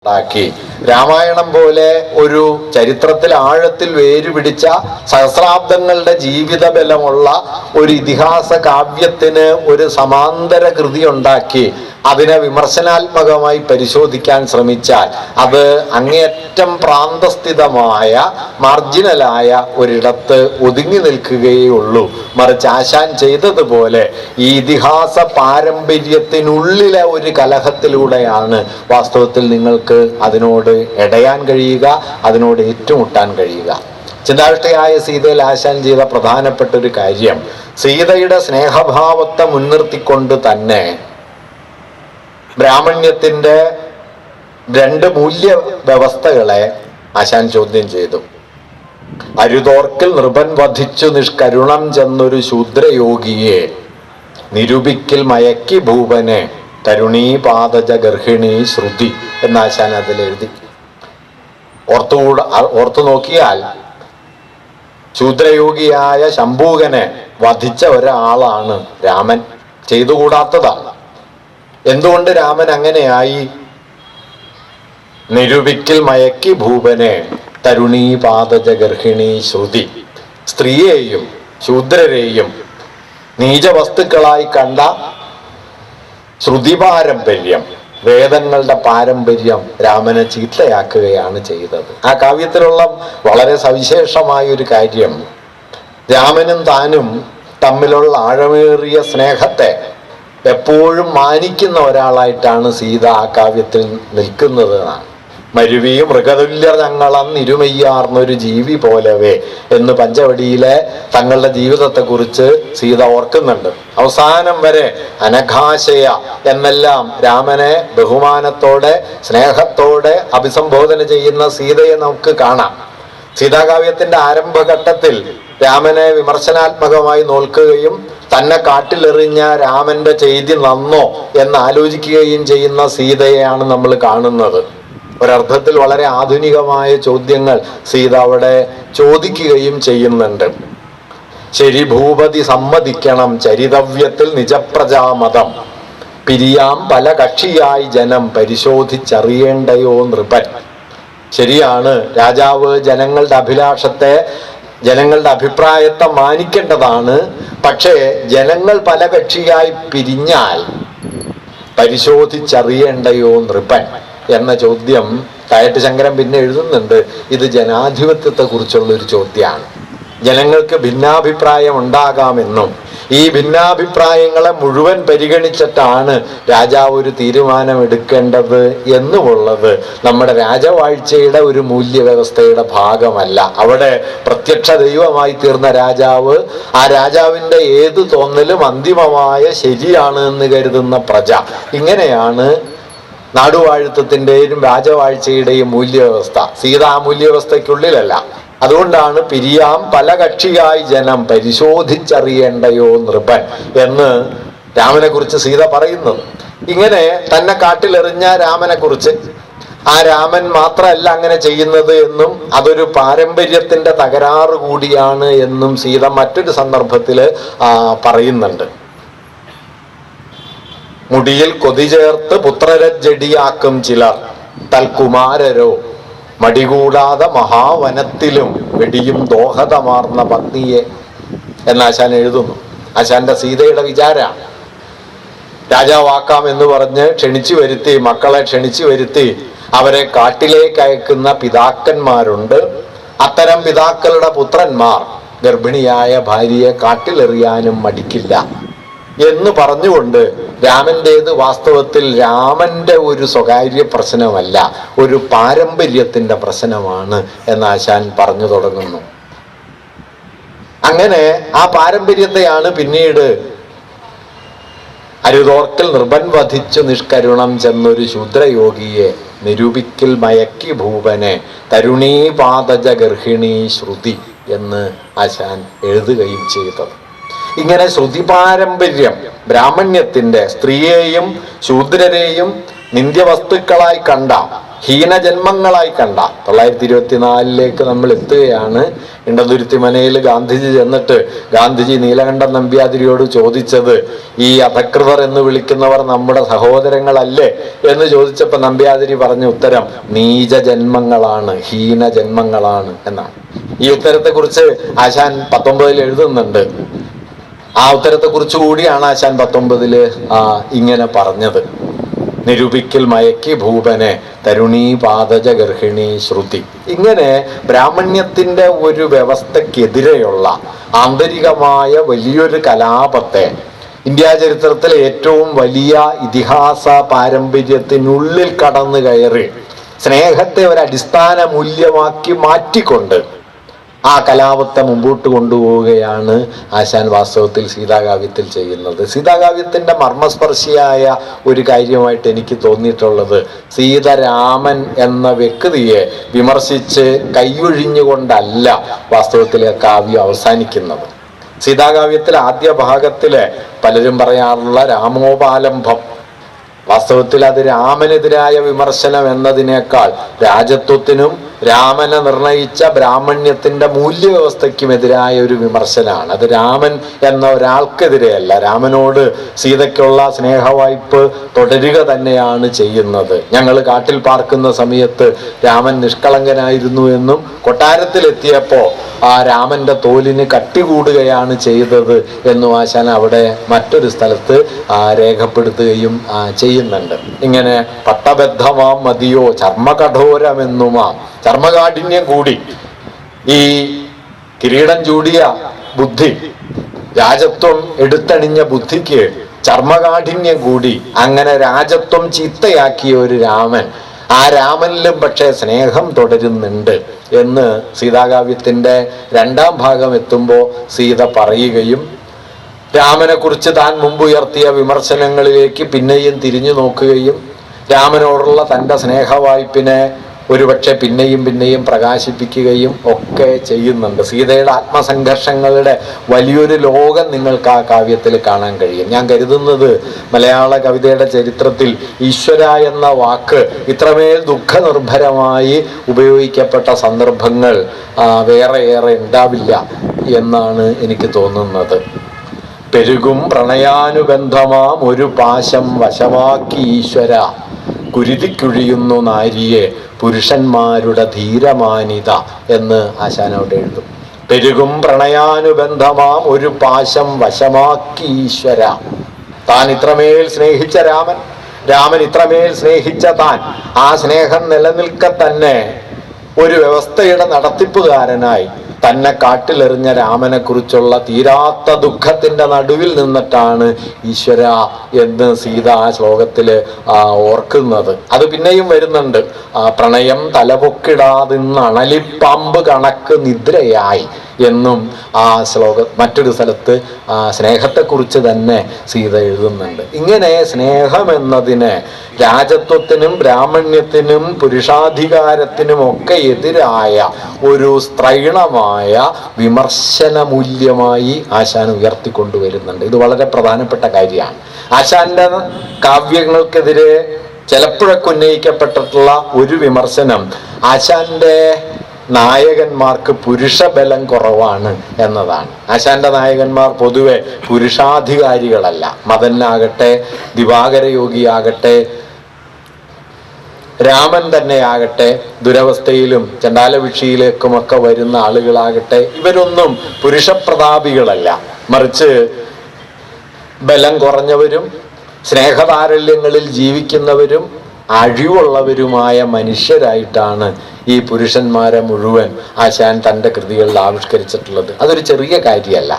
ാക്കി രാമായണം പോലെ ഒരു ചരിത്രത്തിൽ ആഴത്തിൽ വേരുപിടിച്ച സഹസ്രാബ്ദങ്ങളുടെ ജീവിത ബലമുള്ള ഒരു ഇതിഹാസ കാവ്യത്തിന് ഒരു സമാന്തര കൃതി ഉണ്ടാക്കി അതിനെ വിമർശനാത്മകമായി പരിശോധിക്കാൻ ശ്രമിച്ചാൽ അത് അങ്ങേയറ്റം പ്രാന്തസ്ഥിതമായ മാർജിനലായ ഒരിടത്ത് ഒതുങ്ങി നിൽക്കുകയേ ഉള്ളൂ. മറിച്ച് ആശാൻ ചെയ്തതുപോലെ ഈ ഇതിഹാസ പാരമ്പര്യത്തിനുള്ളിലെ ഒരു കലഹത്തിലൂടെയാണ് വാസ്തവത്തിൽ നിങ്ങൾക്ക് അതിനോട് ഇടയാൻ കഴിയുക, അതിനോട് ഏറ്റുമുട്ടാൻ കഴിയുക. ചിന്താവിഷ്ടയായ സീതയിൽ ആശാൻ ചെയ്ത പ്രധാനപ്പെട്ട ഒരു കാര്യം, സീതയുടെ സ്നേഹഭാവത്തെ മുൻനിർത്തിക്കൊണ്ട് തന്നെ ബ്രാഹ്മണ്യത്തിന്റെ രണ്ട് മൂല്യ വ്യവസ്ഥകളെ ആശാൻ ചോദ്യം ചെയ്തു. അരുതോർക്കിൽ നൃപൻ വധിച്ചു നിഷ്കരുണം ചെന്നൊരു ശൂദ്രയോഗിയെ നിരൂപിക്കൽ മയക്കി ഭൂപനെ തരുണീപാദജ ഗർഹിണി ശ്രുതി എന്ന് ആശാൻ അതിലെഴുതി. ഓർത്തു നോക്കിയാൽ ശൂദ്രയോഗിയായ ശംഭൂകനെ വധിച്ച ഒരാളാണ് രാമൻ. ചെയ്തുകൂടാത്തതാണ്. എന്തുകൊണ്ട് രാമൻ അങ്ങനെയായി? നിരൂപിക്കൽ മയക്കി ഭൂപനെ തരുണീപാദജ ഗർഹിണി ശ്രുതി. സ്ത്രീയെയും ശൂദ്രരെയും നീചവസ്തുക്കളായി കണ്ട ശ്രുതി പാരമ്പര്യം, വേദങ്ങളുടെ പാരമ്പര്യം രാമനെ ചീത്തയാക്കുകയാണ് ചെയ്തത്. ആ കാവ്യത്തിലുള്ള വളരെ സവിശേഷമായ ഒരു കാര്യം, രാമനും താനും തമ്മിലുള്ള ആഴമേറിയ സ്നേഹത്തെ എപ്പോഴും മാനിക്കുന്ന ഒരാളായിട്ടാണ് സീത ആ കാവ്യത്തിൽ നിൽക്കുന്നത് എന്നാണ്. മരുവിയും മൃഗതുല്യ ഞങ്ങളന്നിരുമയ്യാർന്നൊരു ജീവി പോലവേ എന്ന് പഞ്ചവടിയിലെ തങ്ങളുടെ ജീവിതത്തെക്കുറിച്ച് സീത ഓർക്കുന്നുണ്ട്. അവസാനം വരെ അനഘാശയ എന്നെല്ലാം രാമനെ ബഹുമാനത്തോടെ സ്നേഹത്തോടെ അഭിസംബോധന ചെയ്യുന്ന സീതയെ നമുക്ക് കാണാം. സീതാകാവ്യത്തിന്റെ ആരംഭഘട്ടത്തിൽ രാമനെ വിമർശനാത്മകമായി നോക്കുകയും തന്നെ കാട്ടിലെറിഞ്ഞ രാമന്റെ ചെയ്തി നന്നോ എന്ന് ആലോചിക്കുകയും ചെയ്യുന്ന സീതയെയാണ് നമ്മൾ കാണുന്നത്. ഒരർത്ഥത്തിൽ വളരെ ആധുനികമായ ചോദ്യങ്ങൾ സീത അവിടെ ചോദിക്കുകയും ചെയ്യുന്നുണ്ട്. ശരി ഭൂപതി സമ്മതിക്കണം ചരിതവ്യത്തിൽ നിജപ്രജാമതം പിരിയാം പല കക്ഷിയായി ജനം പരിശോധിച്ചറിയേണ്ടയോ നൃപൻ. ശരിയാണ്, രാജാവ് ജനങ്ങളുടെ അഭിലാഷത്തെ, ജനങ്ങളുടെ അഭിപ്രായത്തെ മാനിക്കേണ്ടതാണ്. പക്ഷേ ജനങ്ങൾ പല കക്ഷിയായി പിരിഞ്ഞാൽ പരിശോധിച്ചറിയേണ്ടയോ നൃപൻ എന്ന ചോദ്യം തായട്ട് ശങ്കരൻ പിന്നെ എഴുതുന്നുണ്ട്. ഇത് ജനാധിപത്യത്തെ കുറിച്ചുള്ള ഒരു ചോദ്യമാണ്. ജനങ്ങൾക്ക് ഭിന്നാഭിപ്രായം ഉണ്ടാകാമെന്നും ഈ ഭിന്നാഭിപ്രായങ്ങളെ മുഴുവൻ പരിഗണിച്ചിട്ടാണ് രാജാവ് ഒരു തീരുമാനം എടുക്കേണ്ടത് എന്നുമുള്ളത് നമ്മുടെ രാജവാഴ്ചയുടെ ഒരു മൂല്യവ്യവസ്ഥയുടെ ഭാഗമല്ല. അവിടെ പ്രത്യക്ഷ ദൈവമായി തീർന്ന രാജാവ്, ആ രാജാവിൻ്റെ ഏത് തോന്നലും അന്തിമമായ ശരിയാണ് എന്ന് കരുതുന്ന പ്രജ, ഇങ്ങനെയാണ് നാടുവാഴുത്തത്തിൻ്റെയും രാജവാഴ്ചയുടെയും മൂല്യവ്യവസ്ഥ. സീത ആ മൂല്യവ്യവസ്ഥയ്ക്കുള്ളിലല്ല. അതുകൊണ്ടാണ് പിരിയാം പല കക്ഷിയായി ജനം പരിശോധിച്ചറിയേണ്ടയോ നൃപൻ എന്ന് രാമനെ കുറിച്ച് സീത പറയുന്നത്. ഇങ്ങനെ തന്നെ കാട്ടിലെറിഞ്ഞ രാമനെ കുറിച്ച്, ആ രാമൻ മാത്രമല്ല അങ്ങനെ ചെയ്യുന്നത് എന്നും അതൊരു പാരമ്പര്യത്തിന്റെ തകരാറ് കൂടിയാണ് എന്നും സീത മറ്റൊരു സന്ദർഭത്തിൽ പറയുന്നുണ്ട്. മുടിയിൽ കൊതി ചേർത്ത് പുത്രരജ്ജടിയാക്കും ചിലർ തൽകുമാരരോ മടികൂടാതെ മഹാവനത്തിലും വെടിയും ദോഹതമാർന്ന പത്നിയെ എന്ന് ആശാൻ എഴുതുന്നു. ആശാന്റെ സീതയുടെ വിചാരമാണ്. രാജാവാക്കാം എന്ന് പറഞ്ഞ് ക്ഷണിച്ചു വരുത്തി, മക്കളെ ക്ഷണിച്ചു വരുത്തി അവരെ കാട്ടിലേക്ക് അയക്കുന്ന പിതാക്കന്മാരുണ്ട്. അത്തരം പിതാക്കളുടെ പുത്രന്മാർ ഗർഭിണിയായ ഭാര്യയെ കാട്ടിലെറിയാനും മടിക്കില്ല എന്ന് പറഞ്ഞുകൊണ്ട് രാമൻ്റേത് വാസ്തവത്തിൽ രാമന്റെ ഒരു സ്വകാര്യ പ്രശ്നമല്ല, ഒരു പാരമ്പര്യത്തിന്റെ പ്രശ്നമാണ് എന്ന് ആശാൻ പറഞ്ഞു തുടങ്ങുന്നു. അങ്ങനെ ആ പാരമ്പര്യത്തെയാണ് പിന്നീട് അരുതോർക്കൽ നൃപൻ വധിച്ചു നിഷ്കരുണം ചെന്നൊരു ശൂദ്രയോഗിയെ നിരൂപിക്കൽ മയക്കി ഭൂപനെ തരുണീപാദജ ഗർഹിണി ശ്രുതി എന്ന് ആശാൻ എഴുതുകയും ചെയ്തത്. ഇങ്ങനെ ശ്രുതി പാരമ്പര്യം ബ്രാഹ്മണ്യത്തിന്റെ സ്ത്രീയെയും ശൂദ്രരെയും നിന്ദ്യവസ്തുക്കളായി കണ്ട ഹീനജന്മങ്ങളായി കണ്ട 924 നമ്മൾ എത്തുകയാണ്. ഇണ്ടതുരുത്തി മനയിൽ ഗാന്ധിജി ചെന്നിട്ട് ഗാന്ധിജി നീലകണ്ഠൻ നമ്പ്യാതിരിയോട് ചോദിച്ചത്, ഈ അധകൃതർ എന്ന് വിളിക്കുന്നവർ നമ്മുടെ സഹോദരങ്ങളല്ലേ എന്ന് ചോദിച്ചപ്പോൾ നമ്പ്യാതിരി പറഞ്ഞ ഉത്തരം നീചജന്മങ്ങളാണ്, ഹീനജന്മങ്ങളാണ് എന്നാണ്. ഈ ഉത്തരത്തെക്കുറിച്ച് ആശാൻ 19 എഴുതുന്നുണ്ട്. ആ ഉത്തരത്തെക്കുറിച്ച് കൂടിയാണ് ആശാൻ 19 ഇങ്ങനെ പറഞ്ഞത്. നിരൂപിക്കൽ മയക്കി ഭൂപനെ തരുണീപാദജ ഗർഹിണി ശ്രുതി. ഇങ്ങനെ ബ്രാഹ്മണ്യത്തിന്റെ ഒരു വ്യവസ്ഥക്കെതിരെയുള്ള ആന്തരികമായ വലിയൊരു കലാപത്തെ ഇന്ത്യാ ചരിത്രത്തിലെ ഏറ്റവും വലിയ ഇതിഹാസ പാരമ്പര്യത്തിനുള്ളിൽ കടന്നു കയറി സ്നേഹത്തെ ഒരു അടിസ്ഥാന മൂല്യമാക്കി മാറ്റിക്കൊണ്ട് ആ കലാപത്തെ മുമ്പോട്ട് കൊണ്ടുപോവുകയാണ് ആശാൻ വാസ്തവത്തിൽ സീതാകാവ്യത്തിൽ ചെയ്യുന്നത്. സീതാകാവ്യത്തിന്റെ മർമ്മസ്പർശിയായ ഒരു കാര്യമായിട്ട് എനിക്ക് തോന്നിയിട്ടുള്ളത്, സീതരാമൻ എന്ന വ്യക്തിയെ വിമർശിച്ച് കൈയൊഴിഞ്ഞുകൊണ്ടല്ല വാസ്തവത്തിൽ കാവ്യം അവസാനിക്കുന്നത്. സീതാകാവ്യത്തിൽ ആദ്യ ഭാഗത്തില് പലരും പറയാറുള്ള രാമോപാലംഭം, വാസ്തവത്തിൽ അത് രാമനെതിരായ വിമർശനം എന്നതിനേക്കാൾ രാജത്വത്തിനും രാമനെ നിർണയിച്ച ബ്രാഹ്മണ്യത്തിന്റെ മൂല്യവ്യവസ്ഥയ്ക്കുമെതിരായ ഒരു വിമർശനമാണ്. അത് രാമൻ എന്ന ഒരാൾക്കെതിരെയല്ല, രാമനോട് സീതയ്ക്കുള്ള സ്നേഹവായ്പ് തുടരുക തന്നെയാണ് ചെയ്യുന്നത്. ഞങ്ങൾ കാട്ടിൽ പാർക്കുന്ന സമയത്ത് രാമൻ നിഷ്കളങ്കനായിരുന്നു എന്നും കൊട്ടാരത്തിലെത്തിയപ്പോ ആ രാമന്റെ തോലിന് കട്ടി കൂടുകയാണ് ചെയ്തത് എന്നും ആശാൻ അവിടെ മറ്റൊരു സ്ഥലത്ത് രേഖപ്പെടുത്തുകയും ചെയ്യുന്നുണ്ട്. ഇങ്ങനെ പട്ടബദ്ധമാം മതിയോ ചർമ്മകഠോരമെന്നുമാ, ചർമ്മകാഠിന്യം കൂടി ഈ കിരീടം ചൂടിയ ബുദ്ധി, രാജത്വം എടുത്തണിഞ്ഞ ബുദ്ധിക്ക് ചർമ്മകാഠിന്യം കൂടി. അങ്ങനെ രാജത്വം ചീത്തയാക്കിയ ഒരു രാമൻ, ആ രാമനിലും പക്ഷേ സ്നേഹം തുടരുന്നുണ്ട് എന്ന് സീതാകാവ്യത്തിന്റെ 2ാം ഭാഗം എത്തുമ്പോൾ സീത പറയുകയും രാമനെ കുറിച്ച് താൻ മുമ്പ് ഉയർത്തിയ വിമർശനങ്ങളിലേക്ക് പിന്നെയും തിരിഞ്ഞു നോക്കുകയും രാമനോടുള്ള തൻ്റെ സ്നേഹവായ്പിനെ ഒരുപക്ഷെ പിന്നെയും പ്രകാശിപ്പിക്കുകയും ഒക്കെ ചെയ്യുന്നുണ്ട്. സീതയുടെ ആത്മസംഘർഷങ്ങളുടെ വലിയൊരു ലോകം നിങ്ങൾക്ക് ആ കാവ്യത്തിൽ കാണാൻ കഴിയും. ഞാൻ കരുതുന്നത് മലയാള കവിതയുടെ ചരിത്രത്തിൽ ഈശ്വര എന്ന വാക്ക് ഇത്രമേൽ ദുഃഖനിർഭരമായി ഉപയോഗിക്കപ്പെട്ട സന്ദർഭങ്ങൾ വേറെ ഉണ്ടാവില്ല എന്നാണ് എനിക്ക് തോന്നുന്നത്. പെരുകും പ്രണയാനുബന്ധമാം ഒരു പാശം വശമാക്കി ഈശ്വര, കുരുതിക്കുഴിയുന്നു നാരിയെ പുരുഷന്മാരുടെ ധീരമാനിത എന്ന് ആശാനോട് എഴുതും. പെരുകും പ്രണയാനുബന്ധമാം ഒരു പാശം വശമാക്കി ഈശ്വര. താൻ ഇത്രമേൽ സ്നേഹിച്ച രാമൻ ഇത്രമേൽ സ്നേഹിച്ച താൻ, ആ സ്നേഹം നിലനിൽക്കെ തന്നെ ഒരു വ്യവസ്ഥയുടെ നടത്തിപ്പുകാരനായി തന്നെ കാട്ടിലെറിഞ്ഞ രാമനെ കുറിച്ചുള്ള തീരാത്ത ദുഃഖത്തിന്റെ നടുവിൽ നിന്നിട്ടാണ് ഈശ്വര എന്ന് സീത ആ ശ്ലോകത്തില് ഓർക്കുന്നത്. അത് പിന്നെയും വരുന്നുണ്ട്. പ്രണയം തലപൊക്കിടാതിന്ന് അണലിപ്പാമ്പ് കണക്ക് നിദ്രയായി എന്നും ആ മറ്റൊരു സ്ഥലത്ത് സ്നേഹത്തെക്കുറിച്ച് തന്നെ സീത എഴുതുന്നുണ്ട്. ഇങ്ങനെ സ്നേഹം എന്നതിന് രാജത്വത്തിനും ബ്രാഹ്മണ്യത്തിനും പുരുഷാധികാരത്തിനും ഒക്കെ എതിരായ ഒരു സ്ത്രൈണമായ വിമർശന മൂല്യമായി ആശാൻ ഉയർത്തിക്കൊണ്ടുവരുന്നുണ്ട്. ഇത് വളരെ പ്രധാനപ്പെട്ട കാര്യമാണ്. ആശാന്റെ കാവ്യങ്ങൾക്കെതിരെ ചിലപ്പോഴൊക്കെ ഉന്നയിക്കപ്പെട്ടിട്ടുള്ള ഒരു വിമർശനം ആശാന്റെ നായകന്മാർക്ക് പുരുഷബലം കുറവാണ് എന്നതാണ്. ആശാന്റെ നായകന്മാർ പൊതുവെ പുരുഷാധികാരികളല്ല. മദനാകട്ടെ, ദിവാകരയോഗിയാകട്ടെ, രാമൻ തന്നെയാകട്ടെ, ദുരവസ്ഥയിലും ചണ്ടാലഭിക്ഷിയിലേക്കുമൊക്കെ വരുന്ന ആളുകളാകട്ടെ, ഇവരൊന്നും പുരുഷപ്രതാപികളല്ല. മറിച്ച് ബലം കുറഞ്ഞവരും സ്നേഹതാരല്യങ്ങളിൽ ജീവിക്കുന്നവരും അഴിവുള്ളവരുമായ മനുഷ്യരായിട്ടാണ് ഈ പുരുഷന്മാരെ മുഴുവൻ ആശാൻ തൻ്റെ കൃതികളിൽ ആവിഷ്കരിച്ചിട്ടുള്ളത്. അതൊരു ചെറിയ കാര്യമല്ല.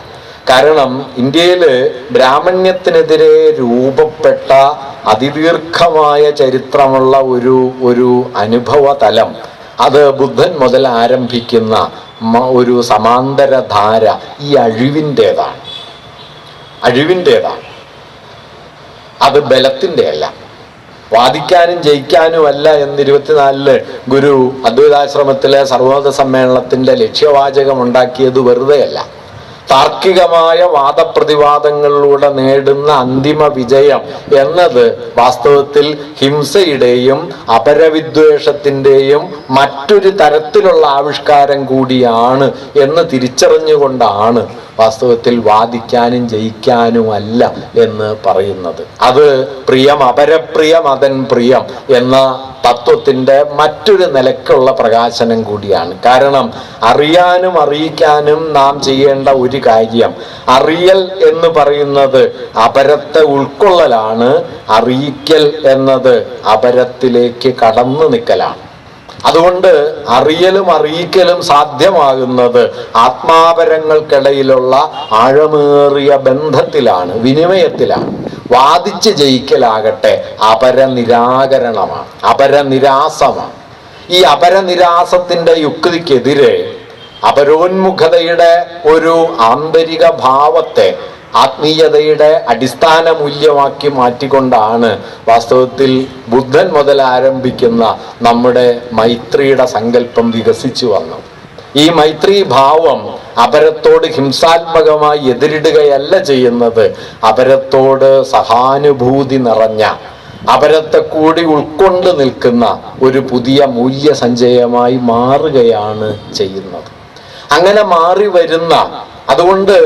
കാരണം ഇന്ത്യയിൽ ബ്രാഹ്മണ്യത്തിനെതിരെ രൂപപ്പെട്ട അതിദീർഘമായ ചരിത്രമുള്ള ഒരു അനുഭവ തലം, അത് ബുദ്ധൻ മുതൽ ആരംഭിക്കുന്ന ഒരു സമാന്തര ധാര ഈ അഴിവിൻ്റേതാണ്. അത് ബലത്തിൻ്റെ അല്ല, വാദിക്കാനും ജയിക്കാനുമല്ല എന്ന് 24 ഗുരു അദ്വൈതാശ്രമത്തിലെ സർവോദയ സമ്മേളനത്തിന്റെ ലക്ഷ്യവാചകം ഉണ്ടാക്കിയത് വെറുതെയല്ല. താർക്കികമായ വാദപ്രതിവാദങ്ങളിലൂടെ നേടുന്ന അന്തിമ വിജയം എന്നത് വാസ്തവത്തിൽ ഹിംസയുടെയും അപരവിദ്വേഷത്തിൻ്റെയും മറ്റൊരു തരത്തിലുള്ള ആവിഷ്കാരം കൂടിയാണ് എന്ന് തിരിച്ചറിഞ്ഞുകൊണ്ടാണ് വാസ്തവത്തിൽ വാദിക്കാനും ജയിക്കാനുമല്ല എന്ന് പറയുന്നത്. അത് പ്രിയം അപരപ്രിയം അതൻ പ്രിയം എന്ന തത്വത്തിൻ്റെ മറ്റൊരു നിലക്കുള്ള പ്രകാശനം കൂടിയാണ്. കാരണം അറിയാനും അറിയിക്കാനും നാം ചെയ്യേണ്ട ഒരു കാര്യം, അറിയൽ എന്ന് പറയുന്നത് അപരത്തെ ഉൾക്കൊള്ളലാണ്, അറിയിക്കൽ എന്നത് അപരത്തിലേക്ക് കടന്നു നിൽക്കലാണ്. അതുകൊണ്ട് അറിയലും അറിയിക്കലും സാധ്യമാകുന്നത് ആത്മാപരങ്ങൾക്കിടയിലുള്ള ആഴമേറിയ ബന്ധത്തിലാണ്, വിനിമയത്തിലാണ്. വാദിച്ച് ജയിക്കലാകട്ടെ അപരനിരാകരണമാണ്, അപരനിരാസമാണ്. ഈ അപരനിരാസത്തിന്റെ യുക്തിക്കെതിരെ അപരോന്മുഖതയുടെ ഒരു ആന്തരിക ഭാവത്തെ ആത്മീയതയുടെ അടിസ്ഥാന മൂല്യമാക്കി മാറ്റിക്കൊണ്ടാണ് വാസ്തവത്തിൽ ബുദ്ധൻ മുതൽ ആരംഭിക്കുന്ന നമ്മുടെ മൈത്രിയുടെ സങ്കല്പം വികസിച്ചു വന്നത്. ഈ മൈത്രി ഭാവം അപരത്തോട് ഹിംസാത്മകമായി എതിരിടുകയല്ല ചെയ്യുന്നത്, അപരത്തോട് സഹാനുഭൂതി നിറഞ്ഞ, അപരത്തെ കൂടി ഉൾക്കൊണ്ട് നിൽക്കുന്ന ഒരു പുതിയ മൂല്യസഞ്ചയമായി മാറുകയാണ് ചെയ്യുന്നത്. അങ്ങനെ മാറി വരുന്ന, അതുകൊണ്ട്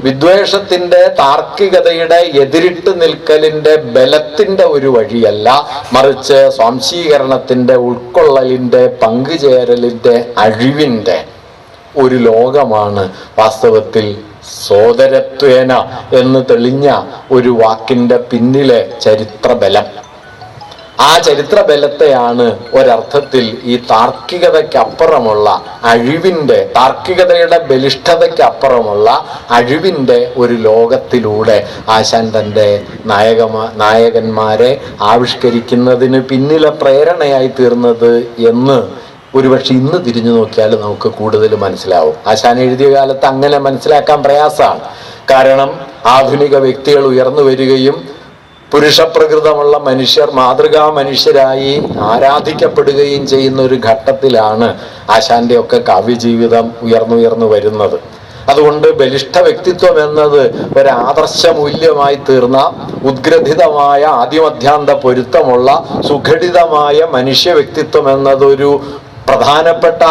വിദ്വേഷത്തിന്റെ താർക്കികതയുടെ എതിരിട്ട് നിൽക്കലിന്റെ ബലത്തിന്റെ ഒരു വഴിയല്ല, മറിച്ച് സ്വാംശീകരണത്തിന്റെ, ഉൾക്കൊള്ളലിന്റെ, പങ്കുചേരലിന്റെ, അഴിവിന്റെ ഒരു ലോകമാണ് വാസ്തവത്തിൽ സോദരത്വേന എന്ന് തെളിഞ്ഞ ഒരു വാക്കിന്റെ പിന്നിലെ ചരിത്രബലം. ആ ചരിത്രബലത്തെയാണ് ഒരർത്ഥത്തിൽ ഈ താർക്കികതയ്ക്കപ്പുറമുള്ള അഴിവിന്റെ, താർക്കികതയുടെ ബലിഷ്ഠതയ്ക്കപ്പുറമുള്ള അഴിവിന്റെ ഒരു ലോകത്തിലൂടെ ആശാൻ തൻ്റെ നായകന്മാരെ ആവിഷ്കരിക്കുന്നതിന് പിന്നിലെ പ്രേരണയായി തീർന്നത് എന്ന് ഒരുപക്ഷെ ഇന്ന് തിരിഞ്ഞു നോക്കിയാൽ നമുക്ക് കൂടുതൽ മനസ്സിലാവും. ആശാൻ എഴുതിയ കാലത്ത് അങ്ങനെ മനസ്സിലാക്കാൻ പ്രയാസമാണ്. കാരണം ആധുനിക വ്യക്തികൾ ഉയർന്നു വരികയും പുരുഷപ്രകൃതമുള്ള മനുഷ്യർ മാതൃകാ മനുഷ്യരായി ആരാധിക്കപ്പെടുകയും ചെയ്യുന്ന ഒരു ഘട്ടത്തിലാണ് ആശാന്റെ ഒക്കെ കാവ്യജീവിതം ഉയർന്നുയർന്നു വരുന്നത്. അതുകൊണ്ട് ബലിഷ്ഠ വ്യക്തിത്വം എന്നത് ഒരാദർശ മൂല്യമായി തീർന്ന, ഉദ്ഗ്രഥിതമായ ആദിമധ്യാന്ത പൊരുത്തമുള്ള സുഘടിതമായ മനുഷ്യ വ്യക്തിത്വം എന്നതൊരു പ്രധാനപ്പെട്ട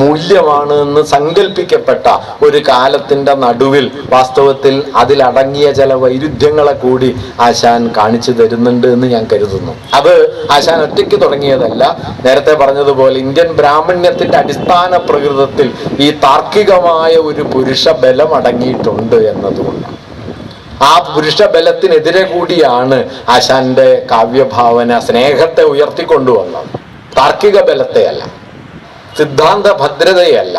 മൂല്യമാണ് എന്ന് സങ്കല്പിക്കപ്പെട്ട ഒരു കാലത്തിന്റെ നടുവിൽ വാസ്തവത്തിൽ അതിലടങ്ങിയ ചില വൈരുദ്ധ്യങ്ങളെ കൂടി ആശാൻ കാണിച്ചു തരുന്നുണ്ട് എന്ന് ഞാൻ കരുതുന്നു. അത് ആശാൻ ഒറ്റയ്ക്ക് തുടങ്ങിയതല്ല. നേരത്തെ പറഞ്ഞതുപോലെ ഇന്ത്യൻ ബ്രാഹ്മണ്യത്തിന്റെ അടിസ്ഥാന പ്രകൃതത്തിൽ ഈ താർക്കികമായ ഒരു പുരുഷ ബലം അടങ്ങിയിട്ടുണ്ട് എന്നതുകൊണ്ടാണ്. ആ പുരുഷ ബലത്തിനെതിരെ കൂടിയാണ് ആശാന്റെ കാവ്യഭാവന സ്നേഹത്തെ ഉയർത്തിക്കൊണ്ടുവന്നത്. താർക്കിക ബലത്തെയല്ല, സിദ്ധാന്ത ഭദ്രതയല്ല,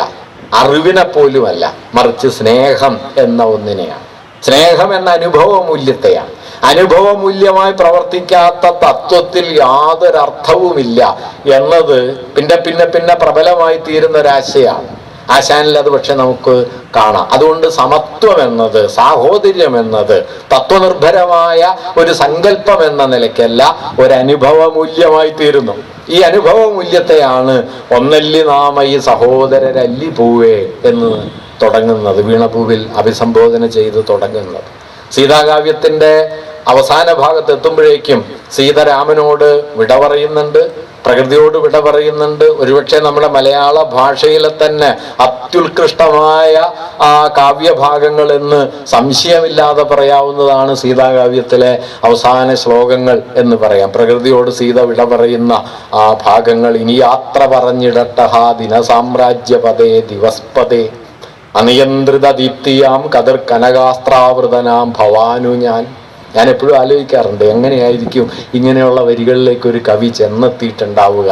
അറിവിനെ പോലുമല്ല, മറിച്ച് സ്നേഹം എന്ന ഒന്നിനെയാണ്. സ്നേഹം എന്ന അനുഭവ മൂല്യത്തെയാണ്. അനുഭവ മൂല്യമായി പ്രവർത്തിക്കാത്ത തത്വത്തിൽ യാതൊരർത്ഥവുമില്ല എന്നത് പിന്നെ പിന്നെ പിന്നെ പ്രബലമായി തീരുന്ന ഒരാശയാണ്. ആശാനിൽ അത് പക്ഷെ നമുക്ക് കാണാം. അതുകൊണ്ട് സമത്വം എന്നത്, സാഹോദര്യം എന്നത് തത്വനിർഭരമായ ഒരു സങ്കല്പം എന്ന നിലയ്ക്കല്ല, ഒരനുഭവ മൂല്യമായി തീരുന്നു. ഈ അനുഭവ മൂല്യത്തെയാണ് ഒന്നല്ലി നാമ ഈ സഹോദരരല്ലി പൂവേ എന്ന് തുടങ്ങുന്നത്, വീണപൂവിൽ അഭിസംബോധന ചെയ്ത് തുടങ്ങുന്നത്. സീതാകാവ്യത്തിന്റെ അവസാന ഭാഗത്ത് എത്തുമ്പോഴേക്കും സീത രാമനോട് വിട പറയുന്നുണ്ട്, പ്രകൃതിയോട് വിട പറയുന്നുണ്ട്. ഒരുപക്ഷെ നമ്മുടെ മലയാള ഭാഷയിലെ തന്നെ അത്യുത്കൃഷ്ടമായ ആ കാവ്യഭാഗങ്ങൾ എന്ന് സംശയമില്ലാതെ പറയാവുന്നതാണ് സീതാകാവ്യത്തിലെ അവസാന ശ്ലോകങ്ങൾ എന്ന് പറയാം. പ്രകൃതിയോട് സീത വിട പറയുന്ന ആ ഭാഗങ്ങൾ, ഇനി യാത്ര പറഞ്ഞിടട്ടഹ ദിനസാമ്രാജ്യപദേ ദിവസ്പദേ അനിയന്ത്രിത ദീപ്തിയാം കതിർ കനകാസ്ത്രാവൃതനാം ഭവാനു ഞാൻ എപ്പോഴും ആലോചിക്കാറുണ്ട്, എങ്ങനെയായിരിക്കും ഇങ്ങനെയുള്ള വരികളിലേക്ക് ഒരു കവി ചെന്നെത്തിയിട്ടുണ്ടാവുക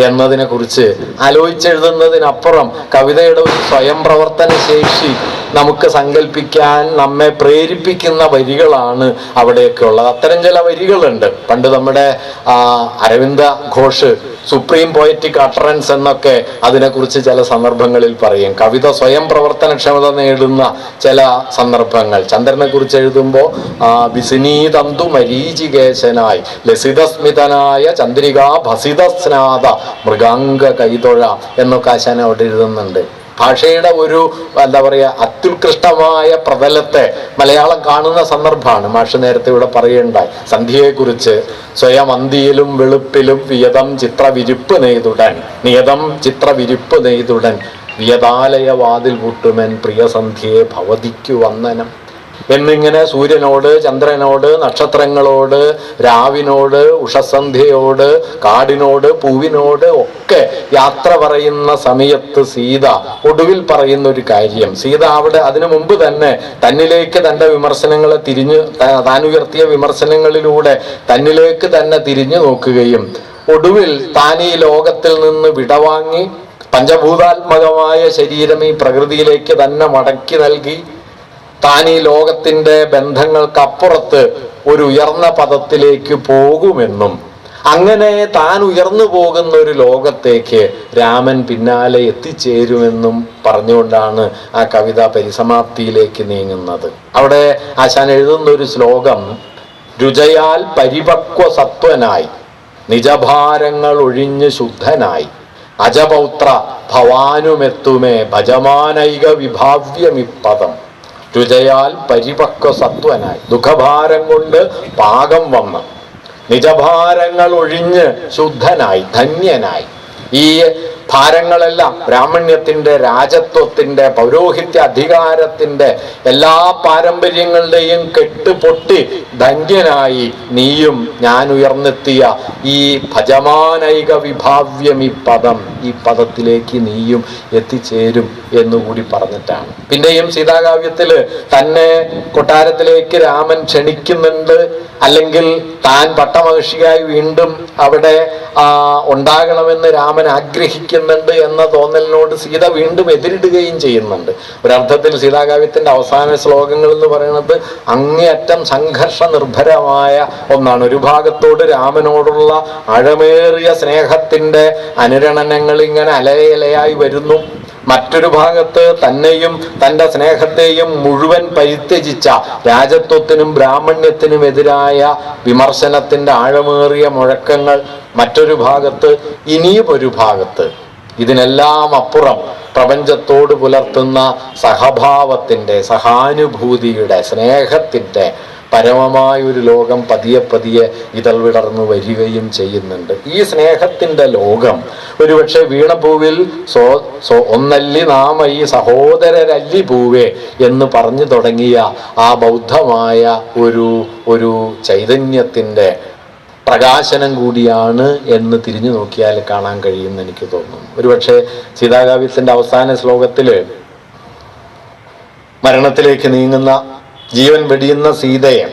എന്നതിനെ കുറിച്ച്. ആലോചിച്ചെഴുതുന്നതിനപ്പുറം കവിതയുടെ ഒരു സ്വയം പ്രവർത്തന ശേഷി നമുക്ക് സങ്കല്പിക്കാൻ നമ്മെ പ്രേരിപ്പിക്കുന്ന വരികളാണ് അവിടെയൊക്കെ ഉള്ളത്. അത്തരം ചില വരികളുണ്ട്. പണ്ട് നമ്മുടെ Aravinda Ghosh supreme poetic utterance എന്നൊക്കെ അതിനെക്കുറിച്ച് ചില സന്ദർഭങ്ങളിൽ പറയും. കവിത സ്വയം പ്രവർത്തനക്ഷമത നേടുന്ന ചില സന്ദർഭങ്ങൾ. ചന്ദ്രനെ കുറിച്ച് എഴുതുമ്പോൾ വിസിനീതന്തു മരീചികേശനായി ലസിതസ്മിതനായ ചന്ദ്രികാ ഭസിതസ്നാദ മൃഗാംഗ കൈതൊഴ എന്നൊക്കെ ആശാൻ അവിടെ എഴുതുന്നുണ്ട്. ഭാഷയുടെ ഒരു എന്താ പറയുക അത്യുത്കൃഷ്ടമായ പ്രതലത്തെ മലയാളം കാണുന്ന സന്ദർഭമാണ്. മാഷ് നേരത്തെ ഇവിടെ പറയുണ്ടായി സന്ധ്യയെക്കുറിച്ച്. സ്വയം അന്തിയിലും വെളുപ്പിലും നിയതം ചിത്രവിരിപ്പ് നെയ്തുടൻ വിയതാലയ വാതിൽ പൂട്ടുമൻ പ്രിയസന്ധ്യയെ ഭവതിക്കു വന്ദനം എന്നിങ്ങനെ സൂര്യനോട്, ചന്ദ്രനോട്, നക്ഷത്രങ്ങളോട്, രാവിനോട്, ഉഷസന്ധ്യയോട്, കാടിനോട്, പൂവിനോട് ഒക്കെ യാത്ര പറയുന്ന സമയത്ത് സീത ഒടുവിൽ പറയുന്ന ഒരു കാര്യം, സീത അവിടെ അതിനു മുമ്പ് തന്നെ തന്നിലേക്ക് തൻ്റെ വിമർശനങ്ങളെ താൻ ഉയർത്തിയ വിമർശനങ്ങളിലൂടെ തന്നിലേക്ക് തന്നെ തിരിഞ്ഞു നോക്കുകയും ഒടുവിൽ താൻ ഈ ലോകത്തിൽ നിന്ന് വിടവാങ്ങി പഞ്ചഭൂതാത്മകമായ ശരീരം ഈ പ്രകൃതിയിലേക്ക് തന്നെ മടക്കി നൽകി താൻ ഈ ലോകത്തിൻ്റെ ബന്ധങ്ങൾക്കപ്പുറത്ത് ഒരു ഉയർന്ന പദത്തിലേക്ക് പോകുമെന്നും അങ്ങനെ താൻ ഉയർന്നു പോകുന്ന ഒരു ലോകത്തേക്ക് രാമൻ പിന്നാലെ എത്തിച്ചേരുമെന്നും പറഞ്ഞുകൊണ്ടാണ് ആ കവിത പരിസമാപ്തിയിലേക്ക് നീങ്ങുന്നത്. അവിടെ ആശാൻ എഴുതുന്ന ഒരു ശ്ലോകം, രുചയാൽ പരിപക്വ സത്വനായി നിജഭാരങ്ങൾ ഒഴിഞ്ഞ് ശുദ്ധനായി അജപൗത്ര ഭവാനുമെത്തുമേ ഭജമാനൈക വിഭാവ്യമിപ്പദം. രുചയാൽ പരിപക്വ സത്വനായി, ദുഃഖഭാരം കൊണ്ട് പാകം വന്ന് നിജഭാരങ്ങൾ ഒഴിഞ്ഞ് ശുദ്ധനായി ധന്യനായി. ഈ ഭാരങ്ങളെല്ലാം ബ്രാഹ്മണ്യത്തിൻ്റെ, രാജത്വത്തിൻ്റെ, പൗരോഹിത്യ അധികാരത്തിൻ്റെ എല്ലാ പാരമ്പര്യങ്ങളുടെയും കെട്ടുപൊട്ടി ധന്യനായി നീയും ഞാൻ ഉയർന്നെത്തിയ ഈ ഭജമാനൈക വിഭാവ്യം ഈ പദത്തിലേക്ക് നീയും എത്തിച്ചേരും എന്നുകൂടി പറഞ്ഞിട്ടാണ്. പിന്നെയും സീതാകാവ്യത്തിൽ തന്നെ കൊട്ടാരത്തിലേക്ക് രാമൻ ക്ഷണിക്കുന്നുണ്ട്, അല്ലെങ്കിൽ താൻ പട്ടമഹിഷിയായി വീണ്ടും അവിടെ ഉണ്ടാകണമെന്ന് രാമൻ ആഗ്രഹിക്കുന്നുണ്ട് എന്ന തോന്നലിനോട് സീത വീണ്ടും എതിരിടുകയും ചെയ്യുന്നുണ്ട്. ഒരർത്ഥത്തിൽ സീതാകാവ്യത്തിന്റെ അവസാന ശ്ലോകങ്ങൾ എന്ന് പറയുന്നത് അങ്ങേയറ്റം സംഘർഷ നിർഭരമായ ഒന്നാണ്. ഒരു ഭാഗത്തോട് രാമനോടുള്ള ആഴമേറിയ സ്നേഹത്തിന്റെ അനുരണനങ്ങൾ ഇങ്ങനെ അലയലയായി വരുന്നു, മറ്റൊരു ഭാഗത്ത് തന്നെയും തൻ്റെ സ്നേഹത്തെയും മുഴുവൻ പരിത്യജിച്ച രാജത്വത്തിനും ബ്രാഹ്മണ്യത്തിനും എതിരായ വിമർശനത്തിൻ്റെ ആഴമേറിയ മുഴക്കങ്ങൾ മറ്റൊരു ഭാഗത്ത്, ഇനിയും ഒരു ഭാഗത്ത് ഇതിനെല്ലാം അപ്പുറം പ്രപഞ്ചത്തോട് പുലർത്തുന്ന സഹഭാവത്തിൻ്റെ, സഹാനുഭൂതിയുടെ, സ്നേഹത്തിൻ്റെ പരമമായ ഒരു ലോകം പതിയെ പതിയെ ഇതൾ വിടർന്നു വരികയും ചെയ്യുന്നുണ്ട്. ഈ സ്നേഹത്തിൻ്റെ ലോകം ഒരുപക്ഷെ വീണപൂവിൽ ഒന്നല്ലി നാമ ഈ സഹോദരരല്ലി പൂവേ എന്ന് പറഞ്ഞു തുടങ്ങിയ ആ ബൗദ്ധമായ ഒരു ചൈതന്യത്തിൻ്റെ പ്രകാശനം കൂടിയാണ് എന്ന് തിരിഞ്ഞു നോക്കിയാൽ കാണാൻ കഴിയുമെന്ന് എനിക്ക് തോന്നുന്നു. ഒരുപക്ഷെ സീതാകാവ്യത്തിൻ്റെ അവസാന ശ്ലോകത്തിൽ മരണത്തിലേക്ക് നീങ്ങുന്ന, ജീവൻ വെടിയുന്ന സീതയെ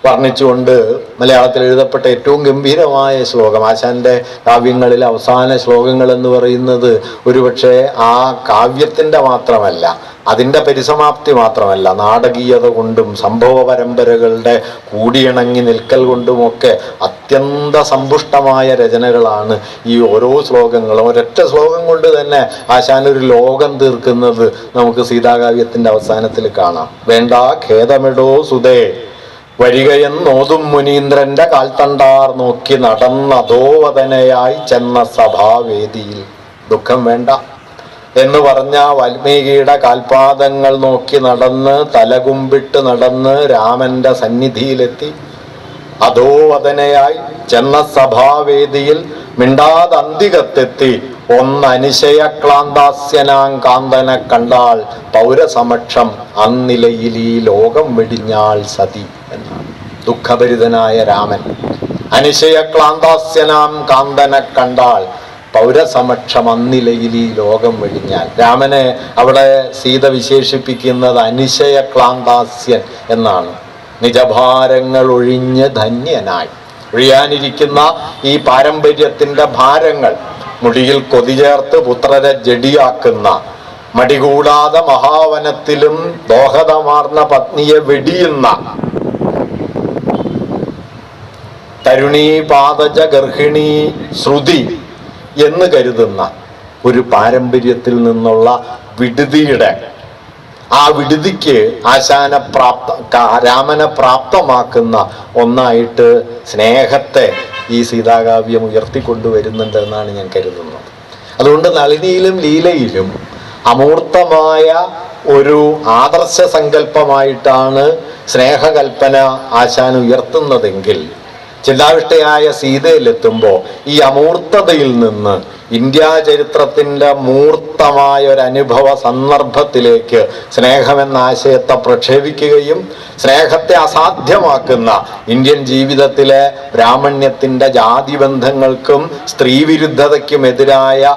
വർണ്ണിച്ചുകൊണ്ട് മലയാളത്തിൽ എഴുതപ്പെട്ട ഏറ്റവും ഗംഭീരമായ ശ്ലോകം, ആശാന്റെ കാവ്യങ്ങളിലെ അവസാന ശ്ലോകങ്ങൾ എന്ന് പറയുന്നത് ഒരുപക്ഷെ ആ കാവ്യത്തിൻ്റെ മാത്രമല്ല, അതിൻ്റെ പരിസമാപ്തി മാത്രമല്ല, നാടകീയത കൊണ്ടും സംഭവ പരമ്പരകളുടെ കൂടിയിണങ്ങി നിൽക്കൽ കൊണ്ടുമൊക്കെ അത്യന്ത സമ്പുഷ്ടമായ രചനകളാണ് ഈ ഓരോ ശ്ലോകങ്ങളും. ഒരൊറ്റ ശ്ലോകം കൊണ്ട് തന്നെ ആശാനൊരു ലോകം തീർക്കുന്നത് നമുക്ക് സീതാകാവ്യത്തിൻ്റെ അവസാനത്തിൽ കാണാം. വേണ്ട ഖേദമെടോ സുതേ വരികയെന്നോതും മുനീന്ദ്രന്റെ കാൽത്തണ്ടാർ നോക്കി നടന്ന അധോവദനയായി ചെന്ന സഭാവേദിയിൽ. ദുഃഖം വേണ്ട എന്ന് പറഞ്ഞ വാൽമീകിയുടെ കാൽപാദങ്ങൾ നോക്കി നടന്ന് തലകുമ്പിട്ട് നടന്ന് രാമന്റെ സന്നിധിയിലെത്തി അധോവദനയായി ചെന്ന സഭാവേദിയിൽ മിണ്ടാതന്തികത്തെത്തി ഒന്നനിശയക്ലാന്താസ്യനാം കാന്തനെ കണ്ടാൾ പൗരസമക്ഷം അന്നിലയിൽ ഈ ലോകം വെടിഞ്ഞാൾ സതി എന്നാണ്. ദുഃഖഭരിതനായ രാമൻ അനിശയക്ലാന്താസ്യനാം കാന്തനെ കണ്ടാൾ പൗരസമക്ഷം അന്നിലയിൽ ഈ ലോകം വെടിഞ്ഞാൽ. രാമനെ അവിടെ സീത വിശേഷിപ്പിക്കുന്നത് അനിശയക്ലാന്താസ്യൻ എന്നാണ്. നിജഭാരങ്ങൾ ഒഴിഞ്ഞ് ധന്യനായി, ഒഴിയാനിരിക്കുന്ന ഈ പാരമ്പര്യത്തിന്റെ ഭാരങ്ങൾ മുടിയിൽ കൊതിചേർത്ത് പുത്രരെ ജഡിയാക്കുന്ന, മടികൂടാതെ മഹാവനത്തിലും ദോഹദമാർന്ന പത്നിയെ വെടിയുന്ന, തരുണീ പാദജ ഗർഹിണി ശ്രുതി എന്ന് കരുതുന്ന ഒരു പാരമ്പര്യത്തിൽ നിന്നുള്ള വിടുതിയുടെ, ആ വിടുതിക്ക് രാമനെ പ്രാപ്തമാക്കുന്ന ഒന്നായിട്ട് സ്നേഹത്തെ ഈ സീതാകാവ്യം ഉയർത്തിക്കൊണ്ടുവരുന്നുണ്ട് എന്നാണ് ഞാൻ കരുതുന്നത്. അതുകൊണ്ട് നളിനിയിലും ലീലയിലും അമൂർത്തമായ ഒരു ആദർശ സങ്കല്പമായിട്ടാണ് സ്നേഹകൽപ്പന ആശാൻ ഉയർത്തുന്നതെങ്കിൽ, ചിന്താവിഷ്ടയായ സീതയിലെത്തുമ്പോൾ ഈ അമൂർത്തതയിൽ നിന്ന് ഇന്ത്യാ ചരിത്രത്തിൻ്റെ മൂർത്തമായ ഒരു അനുഭവ സന്ദർഭത്തിലേക്ക് സ്നേഹമെന്ന ആശയത്തെ പ്രക്ഷേപിക്കുകയും സ്നേഹത്തെ അസാധ്യമാക്കുന്ന ഇന്ത്യൻ ജീവിതത്തിലെ ബ്രാഹ്മണ്യത്തിൻ്റെ ജാതിബന്ധങ്ങൾക്കും സ്ത്രീവിരുദ്ധതയ്ക്കുമെതിരായ